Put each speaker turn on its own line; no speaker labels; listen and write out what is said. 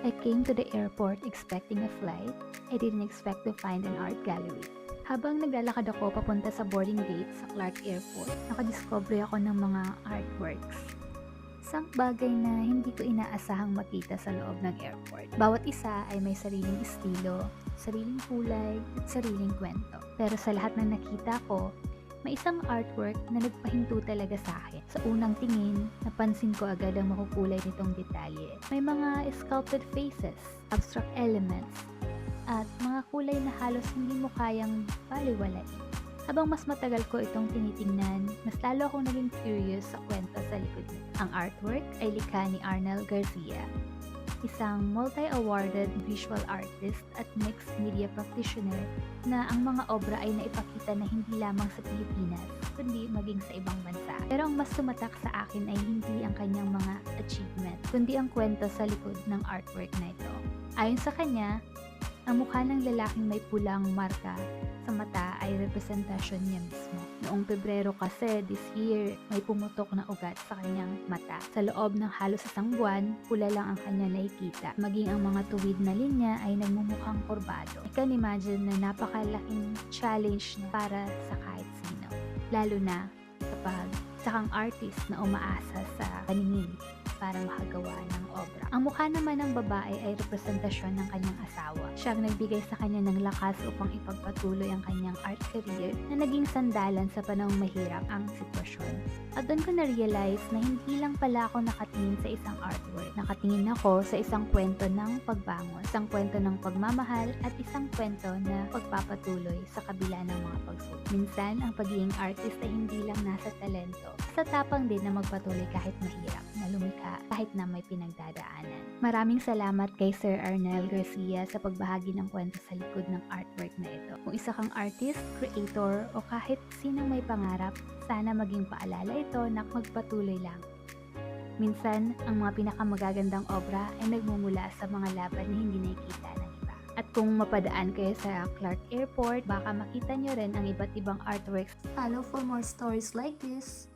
I came to the airport expecting a flight. I didn't expect to find an art gallery. Habang naglalakad ako papunta sa boarding gate sa Clark Airport, nakadiscover ako ng mga artworks. Isang bagay na hindi ko inaasahang makita sa loob ng airport. Bawat isa ay may sariling estilo, sariling kulay, at sariling kwento. Pero sa lahat ng nakita ko, may isang artwork na nagpahinto talaga sa akin. Sa unang tingin, napansin ko agad ang makukulay nitong detalye. May mga sculpted faces, abstract elements, at mga kulay na halos hindi mo kayang baliwalain. Habang mas matagal ko itong tinitingnan, mas lalo akong naging curious sa kwento sa likod nito. Ang artwork ay likha ni Arnel Garcia, isang multi-awarded visual artist at mixed media practitioner na ang mga obra ay naipakita na hindi lamang sa Pilipinas, kundi maging sa ibang bansa. Pero ang mas tumatak sa akin ay hindi ang kanyang mga achievement, kundi ang kwento sa likod ng artwork na ito. Ayon sa kanya, ang mukha ng lalaking may pulang marka sa mata ay representasyon niya mismo. Noong Pebrero kasi this year, may pumutok na ugat sa kanyang mata. Sa loob ng halos isang buwan, pula lang ang kanya nakikita. Maging ang mga tuwid na linya ay nagmumukhang kurbado. I can imagine na napakalaking challenge na para sa kahit sino. Lalo na kapag sakang artist na umaasa sa paningin para makagawa ng obra. Ang mukha naman ng babae ay representasyon ng kanyang asawa. Siya ang nagbigay sa kanya ng lakas upang ipagpatuloy ang kanyang art career na naging sandalan sa panahong mahirap ang sitwasyon. At doon ko na-realize na hindi lang pala ako nakatingin sa isang artwork. Nakatingin ako sa isang kwento ng pagbangon, isang kwento ng pagmamahal, at isang kwento na pagpapatuloy sa kabila ng mga pagsubok. Minsan, ang pagiging artist ay hindi lang nasa talento, sa tapang din na magpatuloy kahit mahirap, na lumikha kahit na may pinagdadaanan. Maraming salamat kay Sir Arnel Garcia sa pagbahagi ng kwento sa likod ng artwork na ito. Kung isa kang artist, creator, o kahit sinong may pangarap, sana maging paalala ito na magpatuloy lang. Minsan, ang mga pinakamagagandang obra ay nagmumula sa mga laban na hindi nakikita ng iba. At kung mapadaan kayo sa Clark Airport, baka makita nyo rin ang iba't ibang artworks.
Follow for more stories like this.